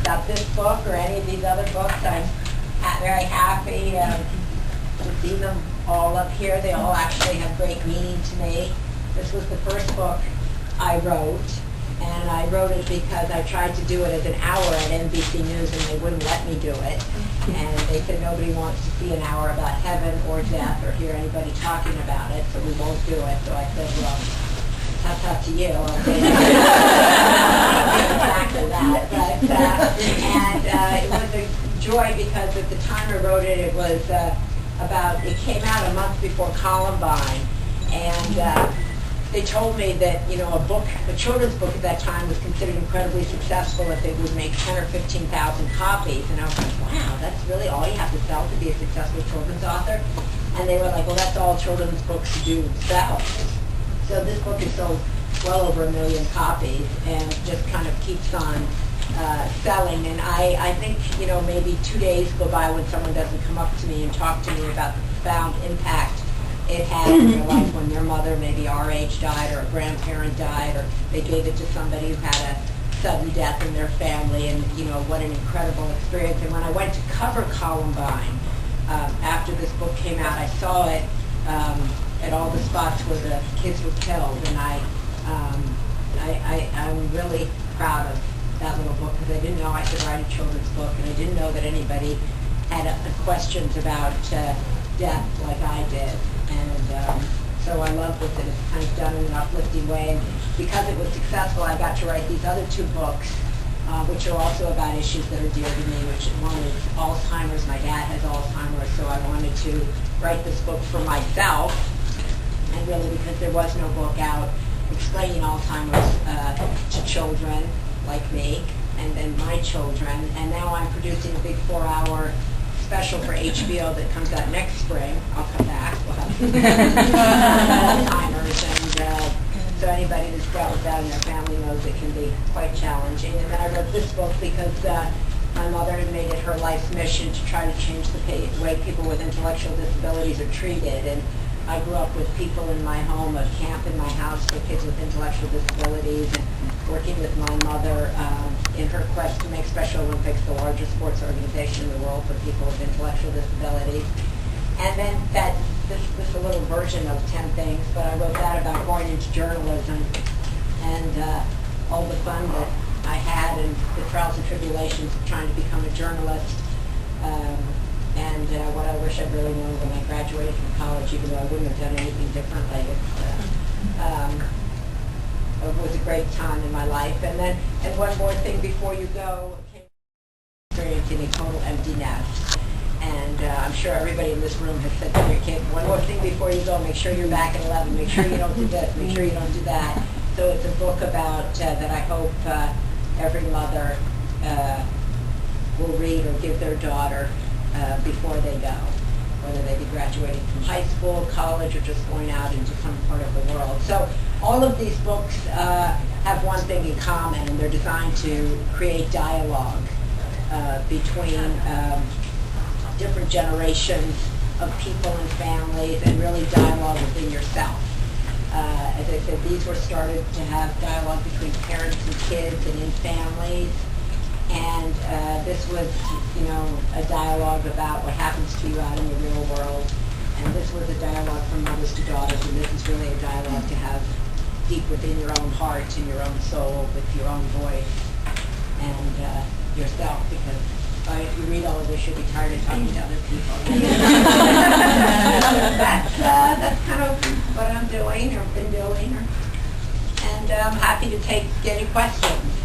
about this book or any of these other books. I'm very happy to see them all up here. They all actually have great meaning to me. This was the first book I wrote, and I wrote it because I tried to do it as an hour at NBC News, and they wouldn't let me do it. And they said nobody wants to see an hour about heaven or death or hear anybody talking about it, so we won't do it. So I said, well, that's up to you. I'll say exactly that. And it was a joy because at the time I wrote it, it was it came out a month before Columbine, and they told me that, a children's book at that time was considered incredibly successful if it would make 10 or 15,000 copies. And I was like, wow, that's really all you have to sell to be a successful children's author? And they were like, well, that's all children's books do sell. So this book has sold well over 1 million copies and just kind of keeps on selling. And I think, maybe 2 days go by when someone doesn't come up to me and talk to me about the profound impact it had in their life when their mother, maybe our age, died, or a grandparent died, or they gave it to somebody who had a sudden death in their family, and what an incredible experience. And when I went to cover Columbine, after this book came out, I saw it at all the spots where the kids were killed, and I'm really proud of that little book because I didn't know I could write a children's book, and I didn't know that anybody had questions about death like I did. And so I love that it's kind of done in an uplifting way. And because it was successful, I got to write these other 2 books, which are also about issues that are dear to me, which one is Alzheimer's. My dad has Alzheimer's, so I wanted to write this book for myself, and really because there was no book out explaining Alzheimer's to children like me, and then my children. And now I'm producing a big 4-hour special for HBO that comes out next spring. I'll come back. We'll have Alzheimer's, and so anybody that's dealt with that in their family knows it can be quite challenging. And then I wrote this book because my mother had made it her life's mission to try to change the way people with intellectual disabilities are treated. And I grew up with people in my home, a camp in my house for kids with intellectual disabilities, and working with my mother in her quest to make Special Olympics the largest sports organization in the world for people with intellectual disabilities. And then this is a little version of 10 things, but I wrote that about going into journalism and all the fun that I had and the trials and tribulations of trying to become a journalist. And what I wish I'd really known when I graduated from college, even though I wouldn't have done anything differently. It was a great time in my life. And one more thing before you go, experiencing a total empty nest. And I'm sure everybody in this room has said to their kid, one more thing before you go, make sure you're back at 11, make sure you don't do this, make sure you don't do that. So it's a book about that I hope every mother will read or give their daughter before they go, whether they be graduating from high school, college, or just going out into some part of the world. So all of these books have one thing in common, and they're designed to create dialogue between different generations of people and families, and really dialogue within yourself. As I said, these were started to have dialogue between parents and kids and in families. And this was, a dialogue about what happens to you out in the real world. And this was a dialogue from mothers to daughters, and this is really a dialogue to have deep within your own heart and your own soul with your own voice and yourself, because if you read all of this, you'll be tired of talking to other people. That's kind of what I'm doing or been doing. And I'm happy to take any questions.